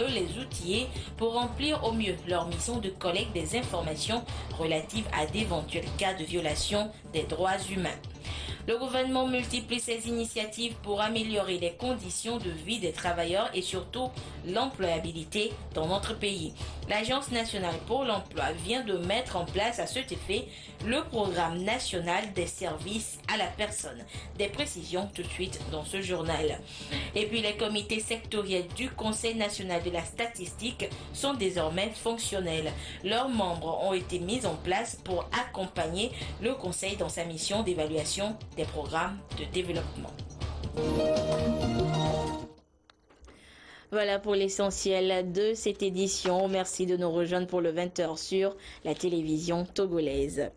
eux les outiller pour remplir au mieux leur mission de collecte des informations relatives à d'éventuels cas de violation des droits humains. Le gouvernement multiplie ses initiatives pour améliorer les conditions de vie des travailleurs et surtout l'employabilité dans notre pays. L'Agence nationale pour l'emploi vient de mettre en place à cet effet le programme national des services à la personne. Des précisions tout de suite dans ce journal. Et puis les comités sectoriels du Conseil national de la statistique sont désormais fonctionnels. Leurs membres ont été mis en place pour accompagner le Conseil dans sa mission d'évaluation des programmes de développement. Voilà pour l'essentiel de cette édition. Merci de nous rejoindre pour le 20h sur la télévision togolaise.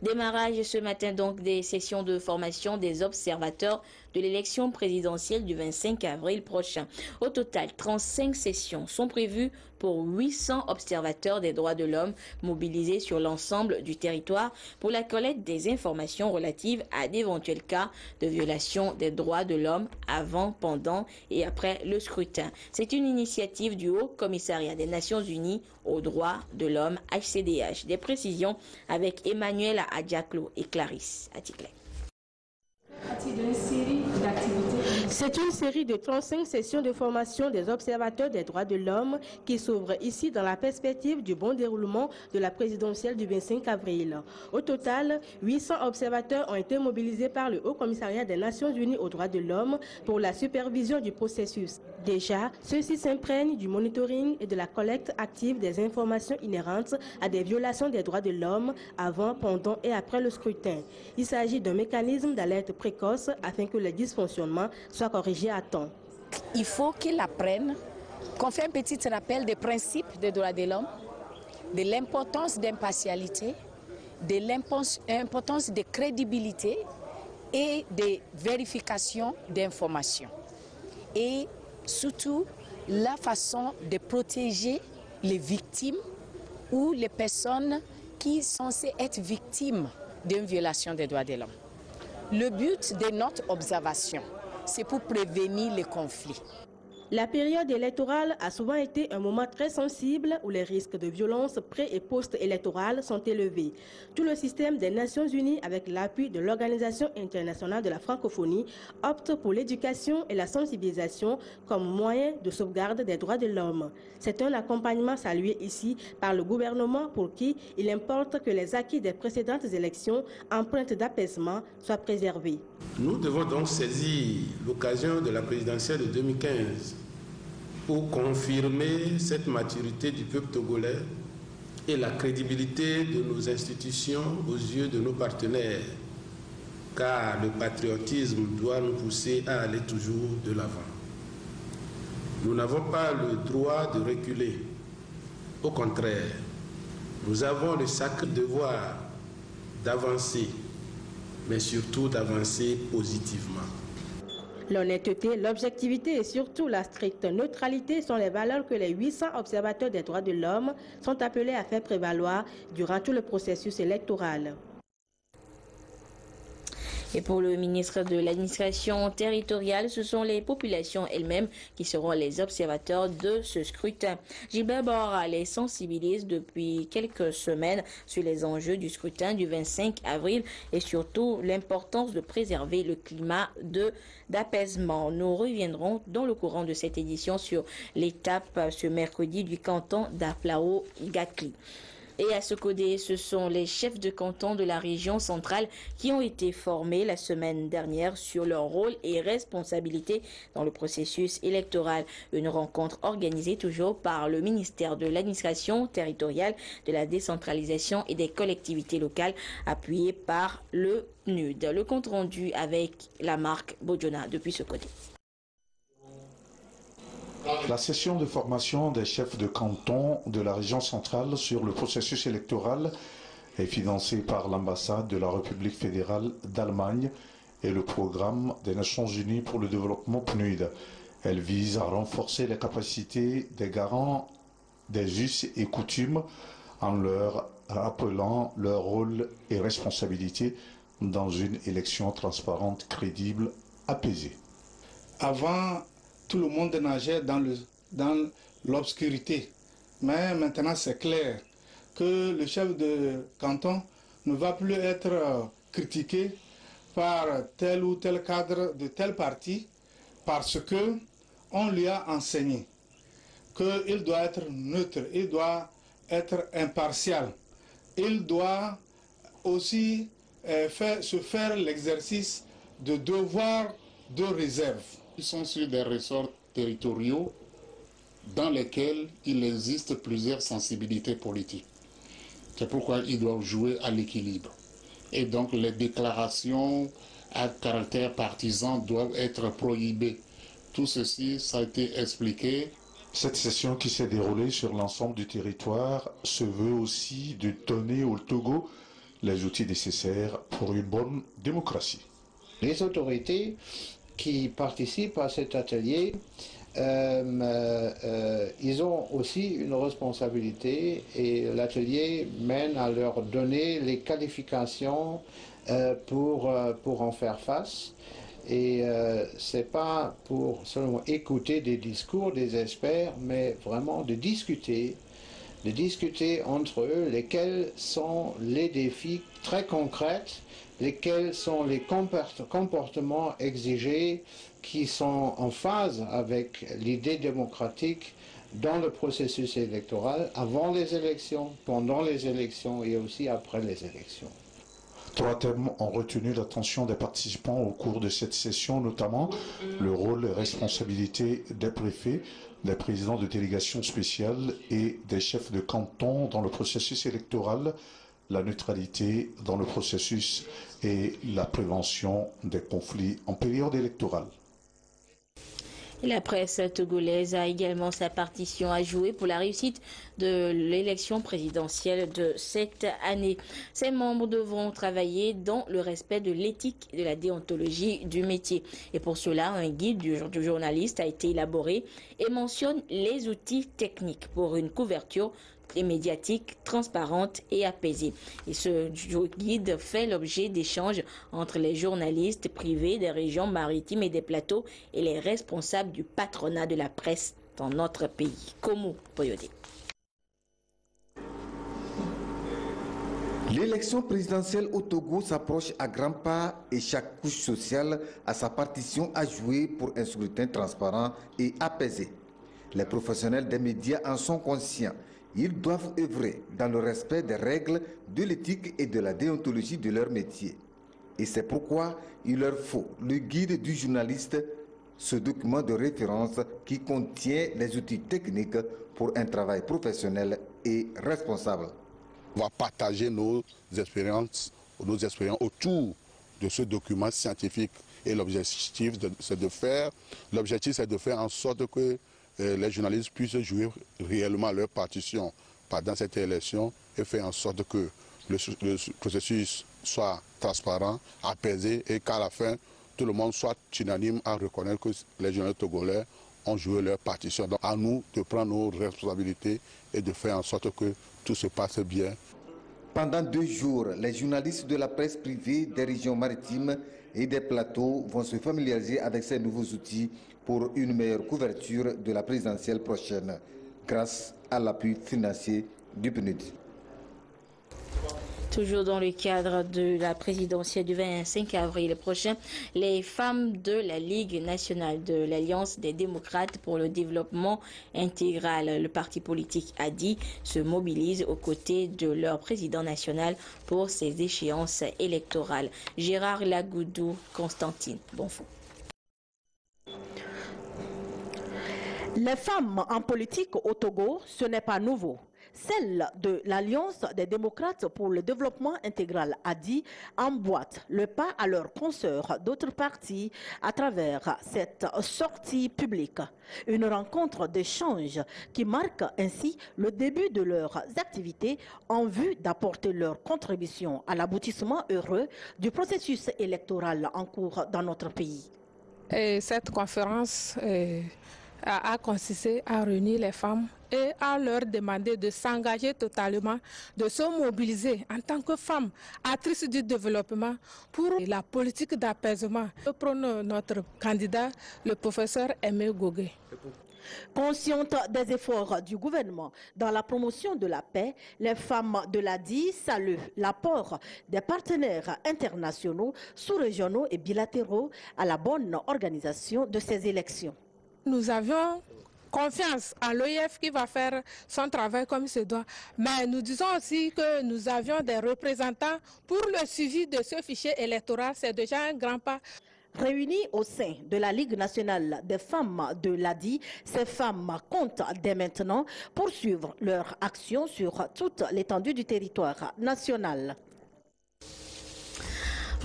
Démarrage ce matin donc des sessions de formation des observateurs de l'élection présidentielle du 25 avril prochain. Au total, 35 sessions sont prévues pour 800 observateurs des droits de l'homme mobilisés sur l'ensemble du territoire pour la collecte des informations relatives à d'éventuels cas de violation des droits de l'homme avant, pendant et après le scrutin. C'est une initiative du Haut Commissariat des Nations Unies aux droits de l'homme, HCDH. Des précisions avec Emmanuel Adjaklo et Clarisse Atikle. C'est une série de 35 sessions de formation des observateurs des droits de l'homme qui s'ouvre ici dans la perspective du bon déroulement de la présidentielle du 25 avril. Au total, 800 observateurs ont été mobilisés par le Haut Commissariat des Nations Unies aux droits de l'homme pour la supervision du processus. Déjà, ceux-ci s'imprègnent du monitoring et de la collecte active des informations inhérentes à des violations des droits de l'homme avant, pendant et après le scrutin. Il s'agit d'un mécanisme d'alerte précoce afin que les dysfonctionnements soient corrigés à temps. Il faut qu'ils apprennent qu'on fait un petit rappel des principes des droits de l'homme, de l'importance d'impartialité, de l'importance de crédibilité et de vérification d'informations. Et surtout, la façon de protéger les victimes ou les personnes qui sont censées être victimes d'une violation des droits de l'homme. Le but de notre observation, c'est pour prévenir les conflits. La période électorale a souvent été un moment très sensible où les risques de violence pré- et post-électorales sont élevés. Tout le système des Nations Unies, avec l'appui de l'Organisation internationale de la francophonie, opte pour l'éducation et la sensibilisation comme moyen de sauvegarde des droits de l'homme. C'est un accompagnement salué ici par le gouvernement pour qui il importe que les acquis des précédentes élections, empreintes d'apaisement, soient préservés. Nous devons donc saisir l'occasion de la présidentielle de 2015 pour confirmer cette maturité du peuple togolais et la crédibilité de nos institutions aux yeux de nos partenaires, car le patriotisme doit nous pousser à aller toujours de l'avant. Nous n'avons pas le droit de reculer. Au contraire, nous avons le sacré devoir d'avancer, mais surtout d'avancer positivement. L'honnêteté, l'objectivité et surtout la stricte neutralité sont les valeurs que les 800 observateurs des droits de l'homme sont appelés à faire prévaloir durant tout le processus électoral. Et pour le ministre de l'administration territoriale, ce sont les populations elles-mêmes qui seront les observateurs de ce scrutin. Gilbert Bora les sensibilise depuis quelques semaines sur les enjeux du scrutin du 25 avril et surtout l'importance de préserver le climat d'apaisement. Nous reviendrons dans le courant de cette édition sur l'étape ce mercredi du canton d'Aflao-Gakli. Et à Sokodé, ce sont les chefs de canton de la région centrale qui ont été formés la semaine dernière sur leur rôle et responsabilité dans le processus électoral. Une rencontre organisée toujours par le ministère de l'administration territoriale, de la décentralisation et des collectivités locales, appuyée par le PNUD. Le compte rendu avec la marque Bodjona depuis Sokodé. La session de formation des chefs de canton de la région centrale sur le processus électoral est financée par l'ambassade de la République fédérale d'Allemagne et le programme des Nations Unies pour le développement PNUD. Elle vise à renforcer les capacités des garants des us et coutumes en leur rappelant leur rôle et responsabilité dans une élection transparente, crédible, apaisée. Avant, tout le monde nageait dans l'obscurité. Mais maintenant, c'est clair que le chef de canton ne va plus être critiqué par tel ou tel cadre de tel parti parce que on lui a enseigné qu'il doit être neutre, il doit être impartial, il doit aussi se faire l'exercice de devoir de réserve. Ils sont sur des ressorts territoriaux dans lesquels il existe plusieurs sensibilités politiques. C'est pourquoi ils doivent jouer à l'équilibre. Et donc les déclarations à caractère partisan doivent être prohibées. Tout ceci, ça a été expliqué. Cette session qui s'est déroulée sur l'ensemble du territoire se veut aussi de donner au Togo les outils nécessaires pour une bonne démocratie. Les autorités qui participent à cet atelier, ils ont aussi une responsabilité et l'atelier mène à leur donner les qualifications pour en faire face. Et c'est pas pour seulement écouter des discours des experts, mais vraiment de discuter entre eux lesquels sont les défis très concrets, lesquels sont les comportements exigés qui sont en phase avec l'idée démocratique dans le processus électoral, avant les élections, pendant les élections et aussi après les élections. 3 thèmes ont retenu l'attention des participants au cours de cette session, notamment le rôle et responsabilité des préfets, des présidents de délégations spéciales et des chefs de canton dans le processus électoral, la neutralité dans le processus et la prévention des conflits en période électorale. La presse togolaise a également sa partition à jouer pour la réussite de l'élection présidentielle de cette année. Ses membres devront travailler dans le respect de l'éthique et de la déontologie du métier. Et pour cela, un guide du journaliste a été élaboré et mentionne les outils techniques pour une couverture et médiatique, transparente et apaisée. Et ce guide fait l'objet d'échanges entre les journalistes privés des régions maritimes et des plateaux et les responsables du patronat de la presse dans notre pays. Komu Poyode. L'élection présidentielle au Togo s'approche à grands pas et chaque couche sociale a sa partition à jouer pour un scrutin transparent et apaisé. Les professionnels des médias en sont conscients. Ils doivent œuvrer dans le respect des règles de l'éthique et de la déontologie de leur métier. Et c'est pourquoi il leur faut le guide du journaliste, ce document de référence qui contient les outils techniques pour un travail professionnel et responsable. On va partager nos expériences autour de ce document scientifique. Et l'objectif, c'est de faire en sorte que les journalistes puissent jouer réellement leur partition pendant cette élection et faire en sorte que le processus soit transparent, apaisé et qu'à la fin, tout le monde soit unanime à reconnaître que les journalistes togolais ont joué leur partition. Donc à nous de prendre nos responsabilités et de faire en sorte que tout se passe bien. Pendant 2 jours, les journalistes de la presse privée des régions maritimes et des plateaux vont se familiariser avec ces nouveaux outils pour une meilleure couverture de la présidentielle prochaine, grâce à l'appui financier du PNUD. Toujours dans le cadre de la présidentielle du 25 avril prochain, les femmes de la Ligue nationale de l'Alliance des démocrates pour le développement intégral, le parti politique ADI, se mobilisent aux côtés de leur président national pour ces échéances électorales. Gérard Lagoudou, Constantine Bonfond. Les femmes en politique au Togo, ce n'est pas nouveau. Celle de l'Alliance des démocrates pour le développement intégral ADI emboîte le pas à leurs consoeurs d'autres partis à travers cette sortie publique. Une rencontre d'échange qui marque ainsi le début de leurs activités en vue d'apporter leur contribution à l'aboutissement heureux du processus électoral en cours dans notre pays. Et cette conférence a consisté à réunir les femmes et à leur demander de s'engager totalement, de se mobiliser en tant que femmes actrices du développement pour la politique d'apaisement. Nous prenons notre candidat, le professeur Aimé Gogué. Conscientes des efforts du gouvernement dans la promotion de la paix, les femmes de l'ADI saluent l'apport des partenaires internationaux, sous-régionaux et bilatéraux à la bonne organisation de ces élections. Nous avions confiance à l'OIF qui va faire son travail comme il se doit. Mais nous disons aussi que nous avions des représentants pour le suivi de ce fichier électoral. C'est déjà un grand pas. Réunies au sein de la Ligue nationale des femmes de l'ADI, ces femmes comptent dès maintenant poursuivre leur action sur toute l'étendue du territoire national.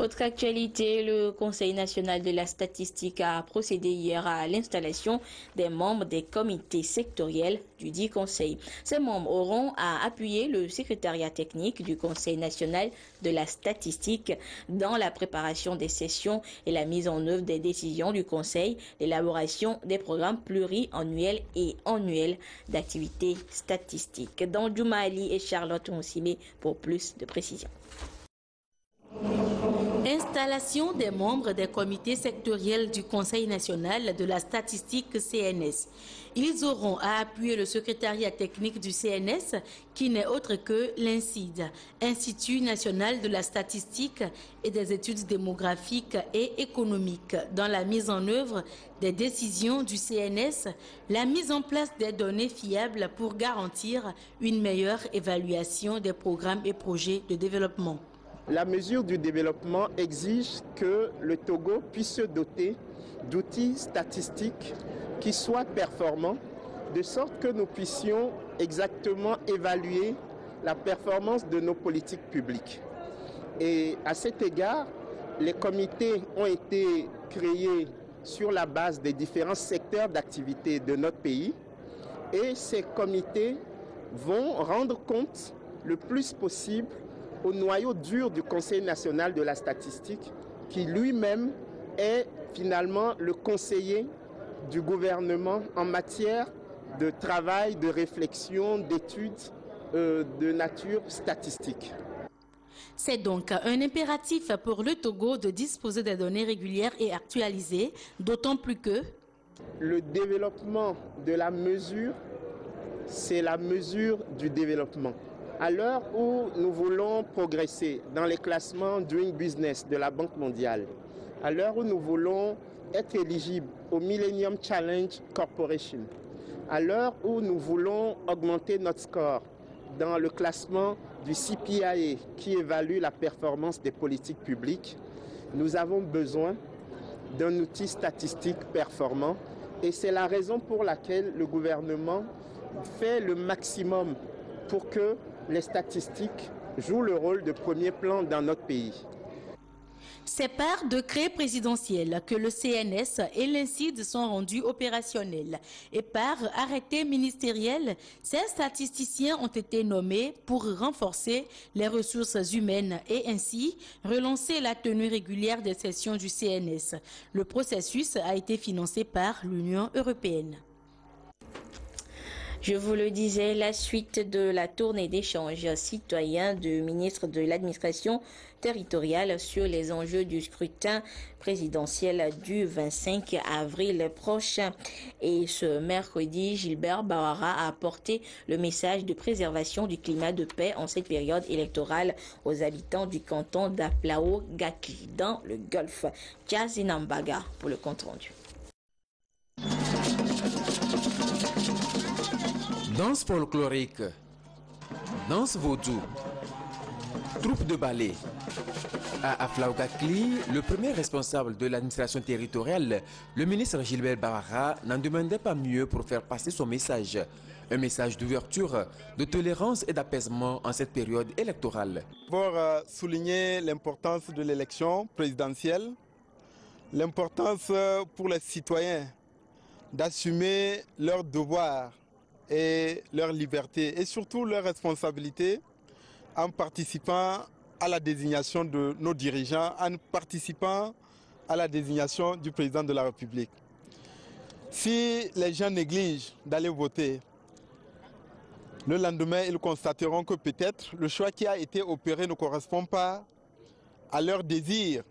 Autre actualité, le Conseil national de la statistique a procédé hier à l'installation des membres des comités sectoriels du dit Conseil. Ces membres auront à appuyer le secrétariat technique du Conseil national de la statistique dans la préparation des sessions et la mise en œuvre des décisions du Conseil, l'élaboration des programmes pluriannuels et annuels d'activités statistiques. Dans Juma Ali et Charlotte Moussime pour plus de précisions. Installation des membres des comités sectoriels du Conseil national de la statistique CNS. Ils auront à appuyer le secrétariat technique du CNS, qui n'est autre que l'INSID, Institut national de la statistique et des études démographiques et économiques, dans la mise en œuvre des décisions du CNS, la mise en place des données fiables pour garantir une meilleure évaluation des programmes et projets de développement. La mesure du développement exige que le Togo puisse se doter d'outils statistiques qui soient performants, de sorte que nous puissions exactement évaluer la performance de nos politiques publiques. Et à cet égard, les comités ont été créés sur la base des différents secteurs d'activité de notre pays, et ces comités vont rendre compte le plus possible au noyau dur du Conseil national de la statistique, qui lui-même est finalement le conseiller du gouvernement en matière de travail, de réflexion, d'études de nature statistique. C'est donc un impératif pour le Togo de disposer des données régulières et actualisées, d'autant plus que le développement de la mesure, c'est la mesure du développement. À l'heure où nous voulons progresser dans les classements Doing Business de la Banque mondiale, à l'heure où nous voulons être éligibles au Millennium Challenge Corporation, à l'heure où nous voulons augmenter notre score dans le classement du CPIA qui évalue la performance des politiques publiques, nous avons besoin d'un outil statistique performant, et c'est la raison pour laquelle le gouvernement fait le maximum pour que les statistiques jouent le rôle de premier plan dans notre pays. C'est par décret présidentiel que le CNS et l'INSID sont rendus opérationnels. Et par arrêté ministériel, ces statisticiens ont été nommés pour renforcer les ressources humaines et ainsi relancer la tenue régulière des sessions du CNS. Le processus a été financé par l'Union européenne. Je vous le disais, la suite de la tournée d'échanges citoyens du ministre de l'administration territoriale sur les enjeux du scrutin présidentiel du 25 avril prochain. Et ce mercredi, Gilbert Bawara a apporté le message de préservation du climat de paix en cette période électorale aux habitants du canton d'Aflao-Gakli dans le Golfe. Kazinambaga pour le compte rendu. Danse folklorique, danse vaudou, troupe de ballet. À Aflao-Gakli, le premier responsable de l'administration territoriale, le ministre Gilbert Bawara, n'en demandait pas mieux pour faire passer son message. Un message d'ouverture, de tolérance et d'apaisement en cette période électorale. Pour souligner l'importance de l'élection présidentielle, l'importance pour les citoyens d'assumer leurs devoirs et leur liberté et surtout leur responsabilité en participant à la désignation de nos dirigeants, en participant à la désignation du président de la République. Si les gens négligent d'aller voter, le lendemain, ils constateront que peut-être le choix qui a été opéré ne correspond pas à leurs désirs,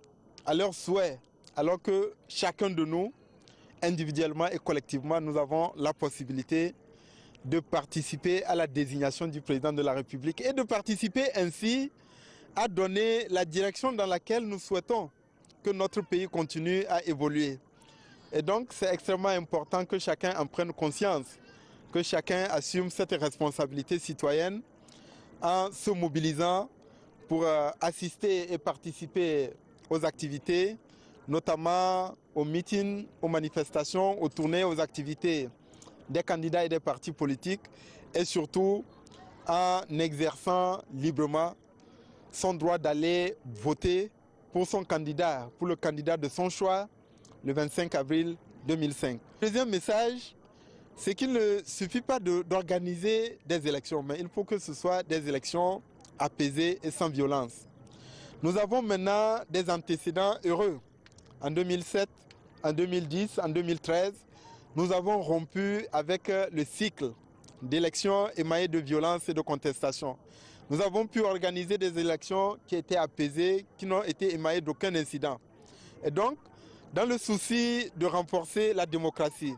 à leurs souhaits, alors que chacun de nous individuellement et collectivement, nous avons la possibilité de participer à la désignation du président de la République et de participer ainsi à donner la direction dans laquelle nous souhaitons que notre pays continue à évoluer. Et donc, c'est extrêmement important que chacun en prenne conscience, que chacun assume cette responsabilité citoyenne en se mobilisant pour assister et participer aux activités, notamment aux meetings, aux manifestations, aux tournées, aux activités des candidats et des partis politiques, et surtout en exerçant librement son droit d'aller voter pour son candidat, pour le candidat de son choix, le 25 avril 2005. Le deuxième message, c'est qu'il ne suffit pas d'organiser des élections, mais il faut que ce soit des élections apaisées et sans violence. Nous avons maintenant des antécédents heureux. En 2007, en 2010, en 2013, nous avons rompu avec le cycle d'élections émaillées de violence et de contestation. Nous avons pu organiser des élections qui étaient apaisées, qui n'ont été émaillées d'aucun incident. Et donc, dans le souci de renforcer la démocratie,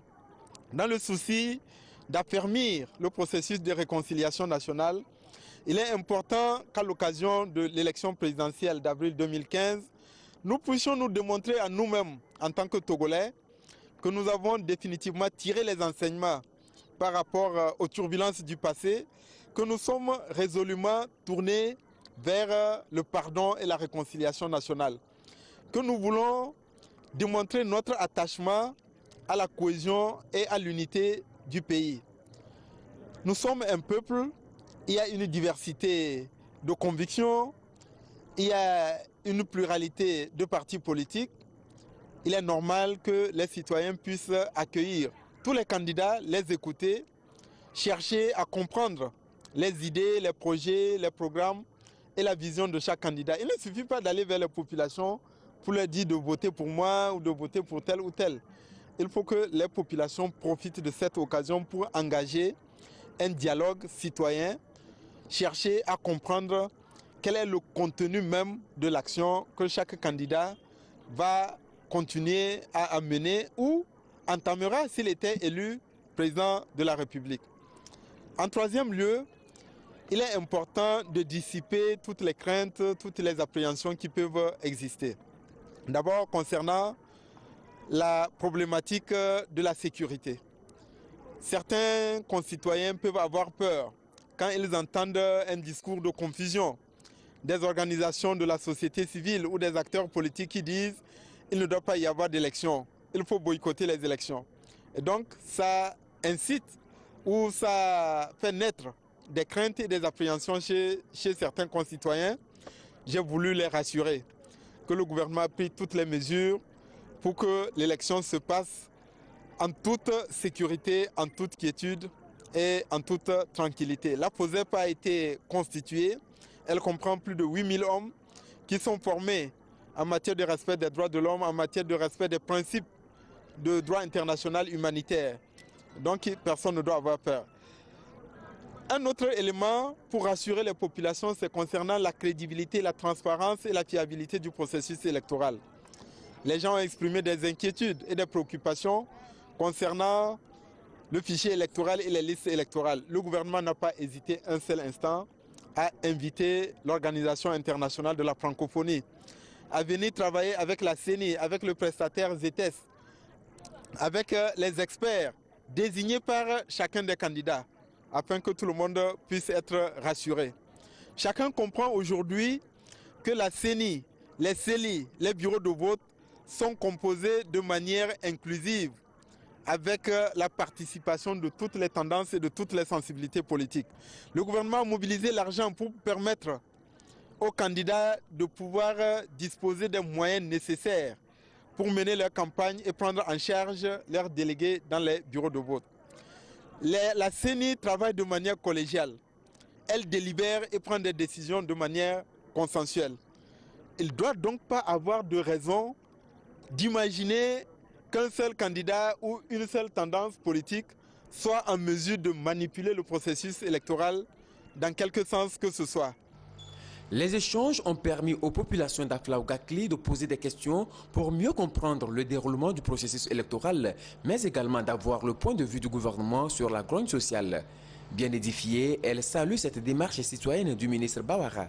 dans le souci d'affermir le processus de réconciliation nationale, il est important qu'à l'occasion de l'élection présidentielle d'avril 2015, nous puissions nous démontrer à nous-mêmes, en tant que Togolais, que nous avons définitivement tiré les enseignements par rapport aux turbulences du passé, que nous sommes résolument tournés vers le pardon et la réconciliation nationale, que nous voulons démontrer notre attachement à la cohésion et à l'unité du pays. Nous sommes un peuple, il y a une diversité de convictions, il y a une pluralité de partis politiques. Il est normal que les citoyens puissent accueillir tous les candidats, les écouter, chercher à comprendre les idées, les projets, les programmes et la vision de chaque candidat. Il ne suffit pas d'aller vers les populations pour leur dire de voter pour moi ou de voter pour tel ou tel. Il faut que les populations profitent de cette occasion pour engager un dialogue citoyen, chercher à comprendre quel est le contenu même de l'action que chaque candidat va continuer à mener ou entamera s'il était élu président de la République. En troisième lieu, il est important de dissiper toutes les craintes, toutes les appréhensions qui peuvent exister. D'abord, concernant la problématique de la sécurité. Certains concitoyens peuvent avoir peur quand ils entendent un discours de confusion des organisations de la société civile ou des acteurs politiques qui disent qu'il ne doit pas y avoir d'élections, il faut boycotter les élections. Et donc, ça incite ou ça fait naître des craintes et des appréhensions chez certains concitoyens. J'ai voulu les rassurer que le gouvernement a pris toutes les mesures pour que l'élection se passe en toute sécurité, en toute quiétude et en toute tranquillité. La POSEP a été constituée, elle comprend plus de 8000 hommes qui sont formés en matière de respect des droits de l'homme, en matière de respect des principes de droit international humanitaire. Donc personne ne doit avoir peur. Un autre élément pour rassurer les populations, c'est concernant la crédibilité, la transparence et la fiabilité du processus électoral. Les gens ont exprimé des inquiétudes et des préoccupations concernant le fichier électoral et les listes électorales. Le gouvernement n'a pas hésité un seul instant à inviter l'Organisation internationale de la francophonie à venir travailler avec la CENI, avec le prestataire ZETES, avec les experts désignés par chacun des candidats, afin que tout le monde puisse être rassuré. Chacun comprend aujourd'hui que la CENI, les CELI, les bureaux de vote sont composés de manière inclusive, avec la participation de toutes les tendances et de toutes les sensibilités politiques. Le gouvernement a mobilisé l'argent pour permettre aux candidats de pouvoir disposer des moyens nécessaires pour mener leur campagne et prendre en charge leurs délégués dans les bureaux de vote. La CENI travaille de manière collégiale. Elle délibère et prend des décisions de manière consensuelle. Il ne doit donc pas avoir de raison d'imaginer qu'un seul candidat ou une seule tendance politique soit en mesure de manipuler le processus électoral dans quelque sens que ce soit. Les échanges ont permis aux populations d'Aflaougakli de poser des questions pour mieux comprendre le déroulement du processus électoral, mais également d'avoir le point de vue du gouvernement sur la grogne sociale. Bien édifiée, elle salue cette démarche citoyenne du ministre Bawara.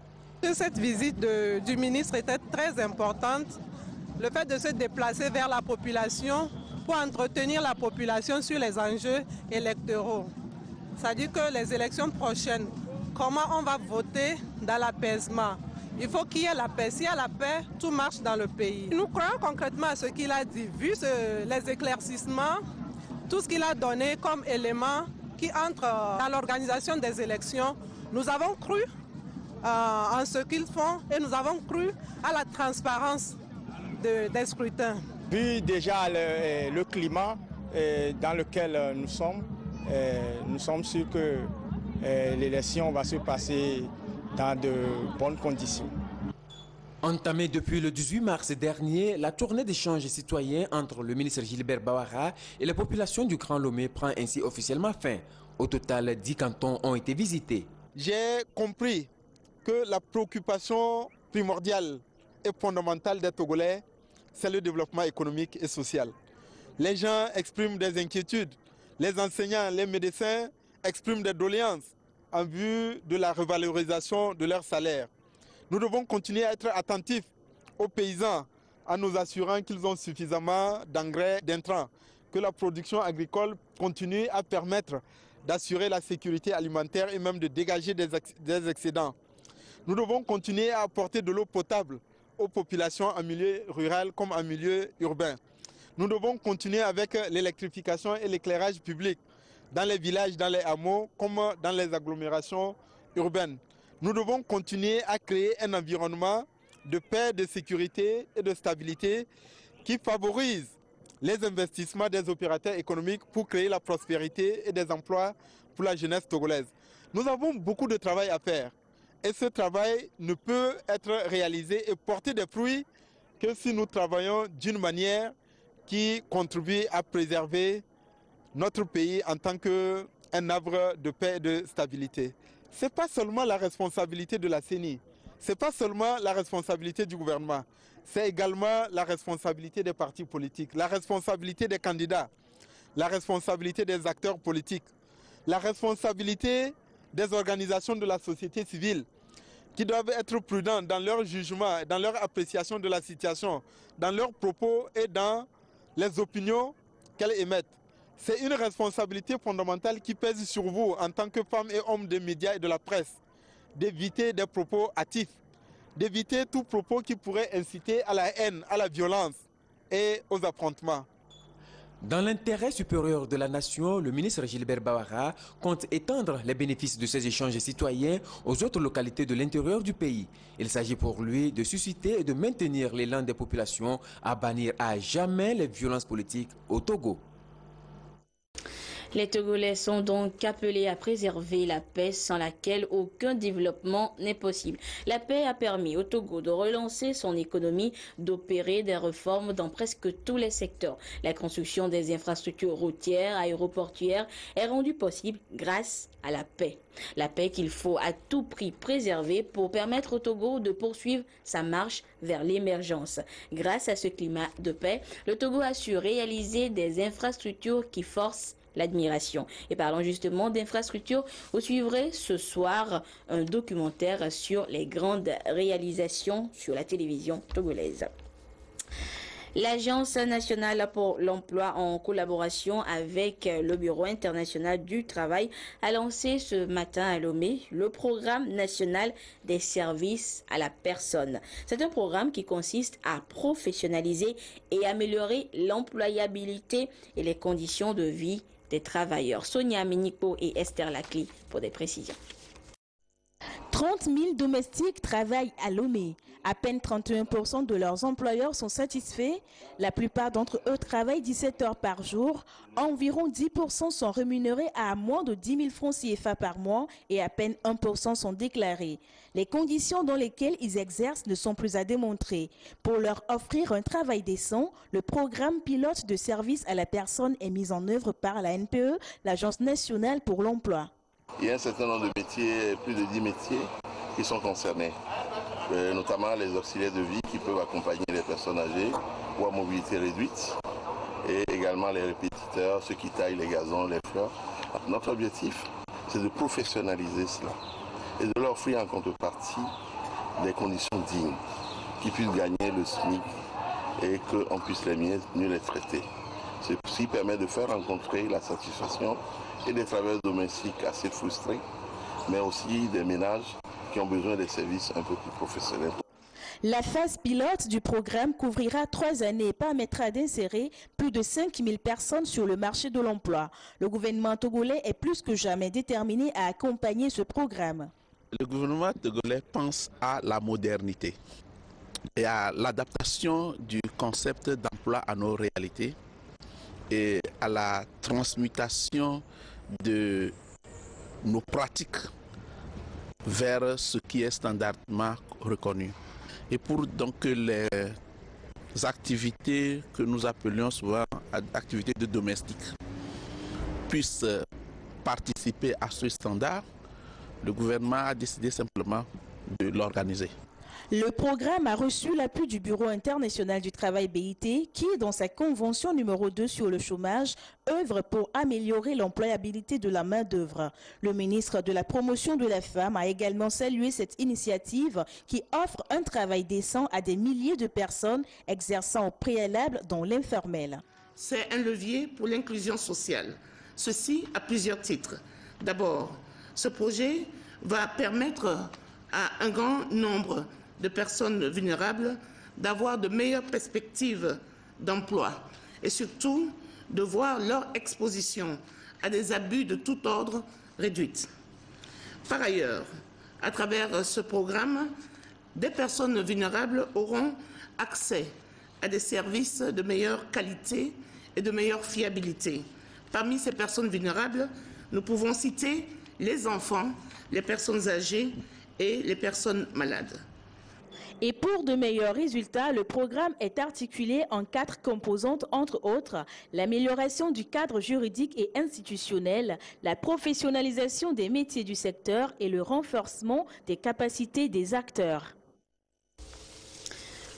Cette visite du ministre était très importante. Le fait de se déplacer vers la population pour entretenir la population sur les enjeux électoraux. C'est-à-dire que les élections prochaines, comment on va voter dans l'apaisement. Il faut qu'il y ait la paix. S'il y a la paix, tout marche dans le pays. Nous croyons concrètement à ce qu'il a dit. Vu les éclaircissements, tout ce qu'il a donné comme élément qui entre dans l'organisation des élections, nous avons cru en ce qu'ils font et nous avons cru à la transparence des scrutins. Vu déjà le climat dans lequel nous sommes sûrs que l'élection va se passer dans de bonnes conditions. Entamée depuis le 18 mars dernier, la tournée d'échanges citoyens entre le ministre Gilbert Bawara et la population du Grand Lomé prend ainsi officiellement fin. Au total, 10 cantons ont été visités. J'ai compris que la préoccupation primordiale et fondamentale des Togolais, c'est le développement économique et social. Les gens expriment des inquiétudes, les enseignants, les médecins expriment des doléances en vue de la revalorisation de leur salaire. Nous devons continuer à être attentifs aux paysans en nous assurant qu'ils ont suffisamment d'engrais, d'intrants, que la production agricole continue à permettre d'assurer la sécurité alimentaire et même de dégager des excédents. Nous devons continuer à apporter de l'eau potable aux populations en milieu rural comme en milieu urbain. Nous devons continuer avec l'électrification et l'éclairage public dans les villages, dans les hameaux comme dans les agglomérations urbaines. Nous devons continuer à créer un environnement de paix, de sécurité et de stabilité qui favorise les investissements des opérateurs économiques pour créer la prospérité et des emplois pour la jeunesse togolaise. Nous avons beaucoup de travail à faire et ce travail ne peut être réalisé et porter des fruits que si nous travaillons d'une manière qui contribue à préserver notre pays en tant qu'un havre de paix et de stabilité. Ce n'est pas seulement la responsabilité de la CENI, ce n'est pas seulement la responsabilité du gouvernement, c'est également la responsabilité des partis politiques, la responsabilité des candidats, la responsabilité des acteurs politiques, la responsabilité des organisations de la société civile qui doivent être prudents dans leur jugement, dans leur appréciation de la situation, dans leurs propos et dans les opinions qu'elles émettent. C'est une responsabilité fondamentale qui pèse sur vous en tant que femmes et hommes des médias et de la presse, d'éviter des propos hâtifs, d'éviter tout propos qui pourrait inciter à la haine, à la violence et aux affrontements. Dans l'intérêt supérieur de la nation, le ministre Gilbert Bawara compte étendre les bénéfices de ces échanges citoyens aux autres localités de l'intérieur du pays. Il s'agit pour lui de susciter et de maintenir l'élan des populations à bannir à jamais les violences politiques au Togo. Les Togolais sont donc appelés à préserver la paix sans laquelle aucun développement n'est possible. La paix a permis au Togo de relancer son économie, d'opérer des réformes dans presque tous les secteurs. La construction des infrastructures routières, aéroportuaires est rendue possible grâce à la paix. La paix qu'il faut à tout prix préserver pour permettre au Togo de poursuivre sa marche vers l'émergence. Grâce à ce climat de paix, le Togo a su réaliser des infrastructures qui forcent l'admiration. Et parlons justement d'infrastructures, vous suivrez ce soir un documentaire sur les grandes réalisations sur la télévision togolaise. L'Agence nationale pour l'emploi, en collaboration avec le Bureau international du travail, a lancé ce matin à Lomé le programme national des services à la personne. C'est un programme qui consiste à professionnaliser et améliorer l'employabilité et les conditions de vie des travailleurs. Sonia Minipo et Esther Lacli pour des précisions. 30 000 domestiques travaillent à Lomé. À peine 31% de leurs employeurs sont satisfaits. La plupart d'entre eux travaillent 17 heures par jour. Environ 10% sont rémunérés à moins de 10 000 francs CFA par mois et à peine 1% sont déclarés. Les conditions dans lesquelles ils exercent ne sont plus à démontrer. Pour leur offrir un travail décent, le programme pilote de service à la personne est mis en œuvre par la NPE, l'Agence nationale pour l'emploi. Il y a un certain nombre de métiers, plus de 10 métiers qui sont concernés. notamment les auxiliaires de vie qui peuvent accompagner les personnes âgées ou à mobilité réduite, et également les répétiteurs, ceux qui taillent les gazons, les fleurs. Notre objectif, c'est de professionnaliser cela et de leur offrir en contrepartie des conditions dignes, qu'ils puissent gagner le SMIC et qu'on puisse mieux les traiter. Ceci permet de faire rencontrer la satisfaction et des travailleurs domestiques assez frustrés, mais aussi des ménages qui ont besoin des services un peu plus professionnels. La phase pilote du programme couvrira 3 années et permettra d'insérer plus de 5000 personnes sur le marché de l'emploi. Le gouvernement togolais est plus que jamais déterminé à accompagner ce programme. Le gouvernement togolais pense à la modernité et à l'adaptation du concept d'emploi à nos réalités et à la transmutation de nos pratiques vers ce qui est standardement reconnu. Et pour donc que les activités que nous appelions souvent activités de domestique puissent participer à ce standard, le gouvernement a décidé simplement de l'organiser. Le programme a reçu l'appui du Bureau international du travail BIT qui, dans sa convention numéro 2 sur le chômage, œuvre pour améliorer l'employabilité de la main-d'œuvre. Le ministre de la Promotion de la Femme a également salué cette initiative qui offre un travail décent à des milliers de personnes exerçant au préalable dans l'informel. C'est un levier pour l'inclusion sociale. Ceci à plusieurs titres. D'abord, ce projet va permettre à un grand nombre de personnes vulnérables d'avoir de meilleures perspectives d'emploi et surtout de voir leur exposition à des abus de tout ordre réduite. Par ailleurs, à travers ce programme, des personnes vulnérables auront accès à des services de meilleure qualité et de meilleure fiabilité. Parmi ces personnes vulnérables, nous pouvons citer les enfants, les personnes âgées et les personnes malades. Et pour de meilleurs résultats, le programme est articulé en 4 composantes, entre autres l'amélioration du cadre juridique et institutionnel, la professionnalisation des métiers du secteur et le renforcement des capacités des acteurs.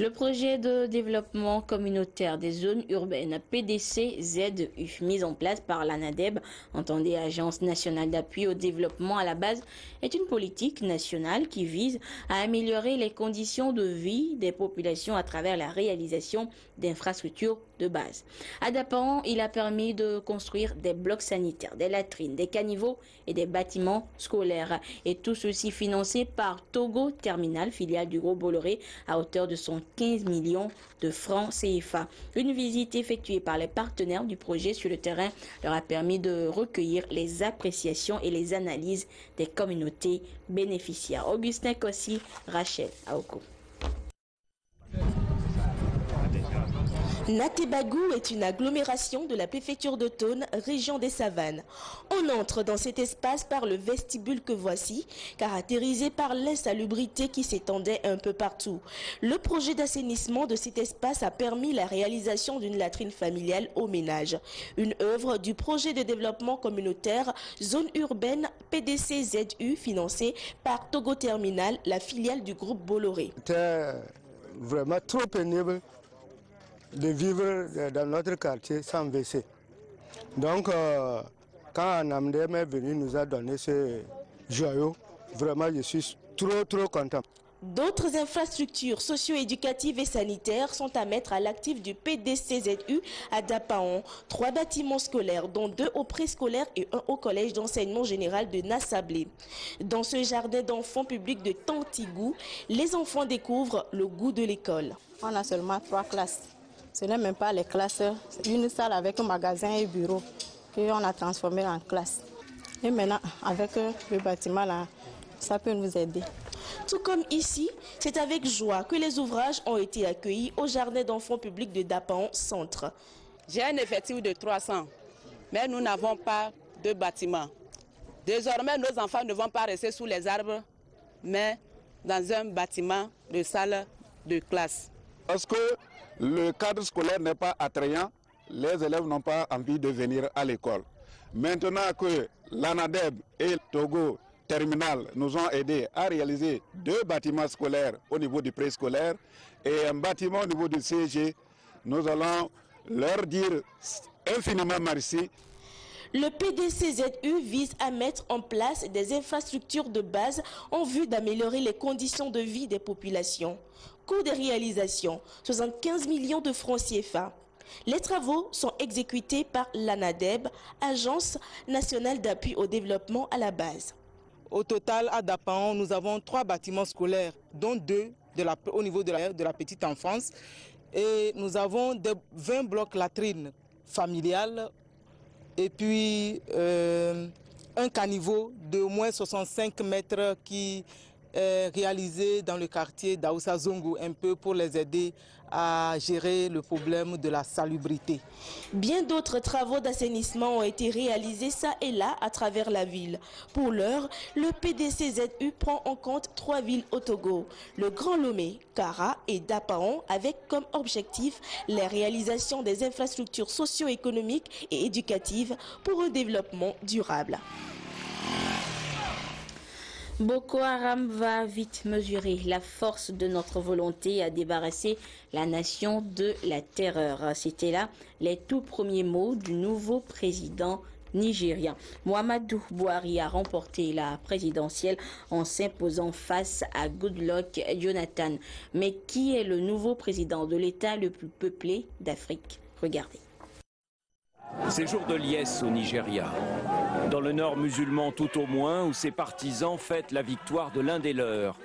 Le projet de développement communautaire des zones urbaines PDC-ZU, mis en place par l'ANADEB, entendez Agence nationale d'appui au développement à la base, est une politique nationale qui vise à améliorer les conditions de vie des populations à travers la réalisation d'infrastructures de base. À Dapan, il a permis de construire des blocs sanitaires, des latrines, des caniveaux et des bâtiments scolaires. Et tout ceci financé par Togo Terminal, filiale du groupe Bolloré, à hauteur de son 15 millions de francs CFA. Une visite effectuée par les partenaires du projet sur le terrain leur a permis de recueillir les appréciations et les analyses des communautés bénéficiaires. Augustin Kossi, Rachel Aoko. Natebagou est une agglomération de la préfecture de Tone, région des Savanes. On entre dans cet espace par le vestibule que voici, caractérisé par l'insalubrité qui s'étendait un peu partout. Le projet d'assainissement de cet espace a permis la réalisation d'une latrine familiale au ménage. Une œuvre du projet de développement communautaire Zone urbaine PDC-ZU financé par Togo Terminal, la filiale du groupe Bolloré. C'était vraiment trop pénible de vivre dans notre quartier sans WC. Donc, quand Anamdem est venu nous a donné ce joyau, vraiment je suis trop content. D'autres infrastructures socio-éducatives et sanitaires sont à mettre à l'actif du PDC-ZU à Dapaon. 3 bâtiments scolaires, dont 2 au préscolaire et 1 au collège d'enseignement général de Nassablé. Dans ce jardin d'enfants public de Tantigou, les enfants découvrent le goût de l'école. On a seulement 3 classes. Ce n'est même pas les classes, une salle avec un magasin et bureau qu'on a transformé en classe. Et maintenant, avec le bâtiment là, ça peut nous aider. Tout comme ici, c'est avec joie que les ouvrages ont été accueillis au jardin d'enfants public de Dapan Centre. J'ai un effectif de 300, mais nous n'avons pas de bâtiment. Désormais, nos enfants ne vont pas rester sous les arbres, mais dans un bâtiment de salle de classe. Parce que le cadre scolaire n'est pas attrayant, les élèves n'ont pas envie de venir à l'école. Maintenant que l'ANADEB et Togo terminales nous ont aidés à réaliser 2 bâtiments scolaires au niveau du préscolaire et un bâtiment au niveau du CG. Nous allons leur dire infiniment merci. Le PDCZU vise à mettre en place des infrastructures de base en vue d'améliorer les conditions de vie des populations. Coût de réalisation, 75 millions de francs CFA. Les travaux sont exécutés par l'ANADEB, Agence nationale d'appui au développement à la base. Au total, à Dapaon, nous avons 3 bâtiments scolaires, dont 2 au niveau de la petite enfance. Et nous avons 20 blocs latrines familiales et puis un caniveau de au moins 65 mètres qui est réalisé dans le quartier d'Aoussa Zongo, un peu pour les aider à gérer le problème de la salubrité. Bien d'autres travaux d'assainissement ont été réalisés ça et là à travers la ville. Pour l'heure, le PDCZU prend en compte 3 villes au Togo, le Grand Lomé, Kara et Dapaon, avec comme objectif la réalisation des infrastructures socio-économiques et éducatives pour un développement durable. Boko Haram va vite mesurer la force de notre volonté à débarrasser la nation de la terreur. C'était là les tout premiers mots du nouveau président nigérien. Muhammadu Buhari a remporté la présidentielle en s'imposant face à Goodluck Jonathan. Mais qui est le nouveau président de l'État le plus peuplé d'Afrique? Regardez. C'est jour de liesse au Nigeria. Dans le nord musulman tout au moins, où ses partisans fêtent la victoire de l'un des leurs.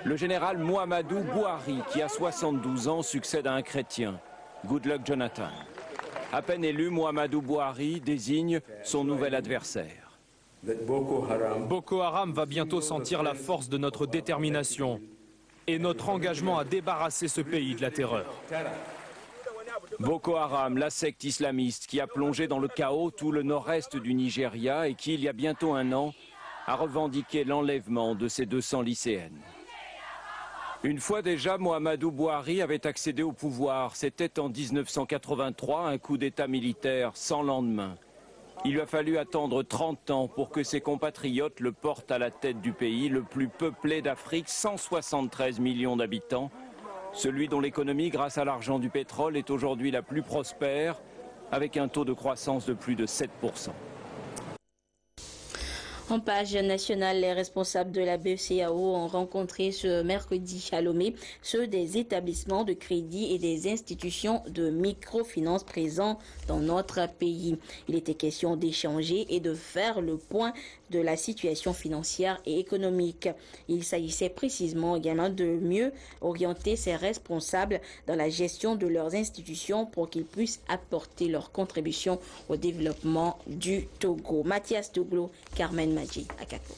Le général Muhammadu Buhari, qui a 72 ans, succède à un chrétien, Goodluck Jonathan. À peine élu, Muhammadu Buhari désigne son nouvel adversaire. Boko Haram va bientôt sentir la force de notre détermination et notre engagement à débarrasser ce pays de la terreur. Boko Haram, la secte islamiste qui a plongé dans le chaos tout le nord-est du Nigeria et qui, il y a bientôt un an, a revendiqué l'enlèvement de ses 200 lycéennes. Une fois déjà, Muhammadu Buhari avait accédé au pouvoir. C'était en 1983, un coup d'État militaire sans lendemain. Il lui a fallu attendre 30 ans pour que ses compatriotes le portent à la tête du pays, le plus peuplé d'Afrique, 173 millions d'habitants, celui dont l'économie, grâce à l'argent du pétrole, est aujourd'hui la plus prospère, avec un taux de croissance de plus de 7%. En page nationale, les responsables de la BCEAO ont rencontré ce mercredi à Lomé ceux des établissements de crédit et des institutions de microfinance présents dans notre pays. Il était question d'échanger et de faire le point de la situation financière et économique. Il s'agissait précisément également de mieux orienter ces responsables dans la gestion de leurs institutions pour qu'ils puissent apporter leur contribution au développement du Togo. Mathias Douglo, Carmen Madji, Akako.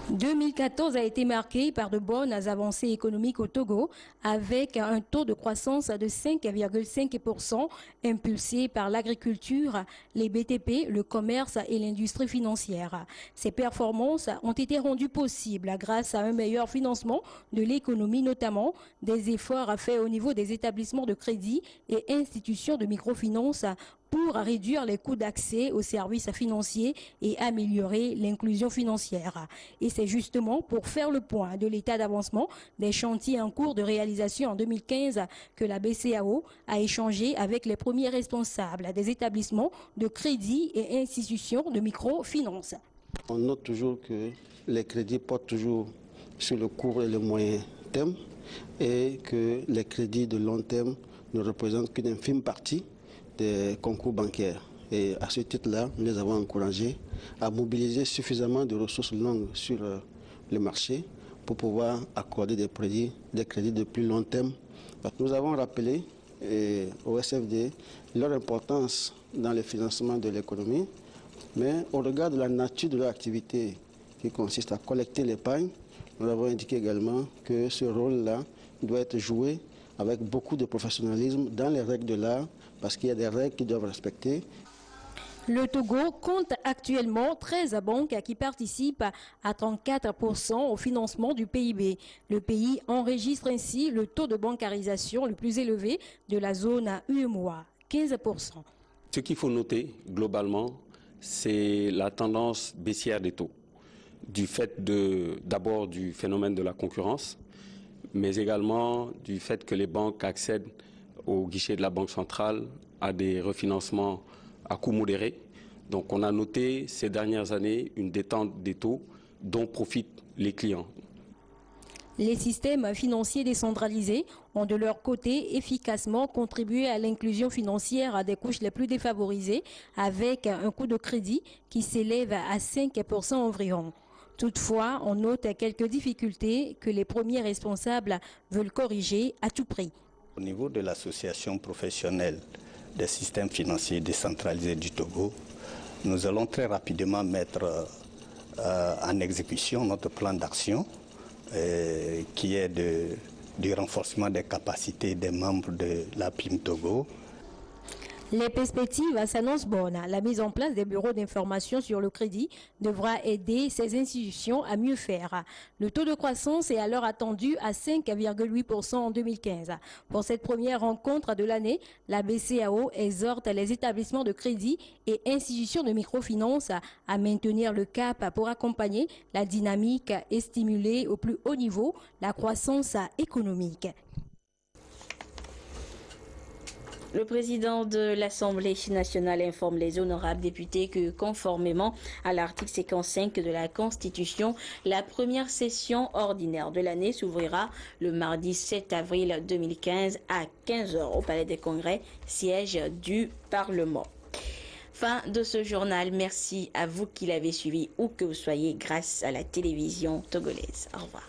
2014 a été marqué par de bonnes avancées économiques au Togo, avec un taux de croissance de 5,5% impulsé par l'agriculture, les BTP, le commerce et l'industrie financière. Ces performances ont été rendues possibles grâce à un meilleur financement de l'économie, notamment des efforts faits au niveau des établissements de crédit et institutions de microfinance pour réduire les coûts d'accès aux services financiers et améliorer l'inclusion financière. Et c'est justement pour faire le point de l'état d'avancement des chantiers en cours de réalisation en 2015 que la BCEAO a échangé avec les premiers responsables des établissements de crédit et institutions de microfinance. On note toujours que les crédits portent toujours sur le court et le moyen terme et que les crédits de long terme ne représentent qu'une infime partie des concours bancaires. Et à ce titre-là, nous les avons encouragés à mobiliser suffisamment de ressources longues sur le marché pour pouvoir accorder des crédits de plus long terme. Nous avons rappelé au SFD leur importance dans le financement de l'économie, mais au regard de la nature de leur activité qui consiste à collecter l'épargne, nous avons indiqué également que ce rôle-là doit être joué avec beaucoup de professionnalisme dans les règles de l'art, parce qu'il y a des règles qu'ils doivent respecter. Le Togo compte actuellement 13 banques qui participent à 34% au financement du PIB. Le pays enregistre ainsi le taux de bancarisation le plus élevé de la zone UEMOA, 15%. Ce qu'il faut noter globalement, c'est la tendance baissière des taux, du fait d'abord du phénomène de la concurrence, mais également du fait que les banques accèdent au guichet de la Banque centrale à des refinancements à coût modéré. Donc on a noté ces dernières années une détente des taux dont profitent les clients. Les systèmes financiers décentralisés ont de leur côté efficacement contribué à l'inclusion financière des couches les plus défavorisées avec un coût de crédit qui s'élève à 5% environ. Toutefois, on note quelques difficultés que les premiers responsables veulent corriger à tout prix. Au niveau de l'association professionnelle des systèmes financiers décentralisés du Togo, nous allons très rapidement mettre en exécution notre plan d'action qui est du renforcement des capacités des membres de la PIM Togo. Les perspectives s'annoncent bonnes. La mise en place des bureaux d'information sur le crédit devra aider ces institutions à mieux faire. Le taux de croissance est alors attendu à 5,8% en 2015. Pour cette première rencontre de l'année, la BCEAO exhorte les établissements de crédit et institutions de microfinance à maintenir le cap pour accompagner la dynamique et stimuler au plus haut niveau la croissance économique. Le président de l'Assemblée nationale informe les honorables députés que, conformément à l'article 55 de la Constitution, la première session ordinaire de l'année s'ouvrira le mardi 7 avril 2015 à 15h au Palais des Congrès, siège du Parlement. Fin de ce journal. Merci à vous qui l'avez suivi où que vous soyez grâce à la télévision togolaise. Au revoir.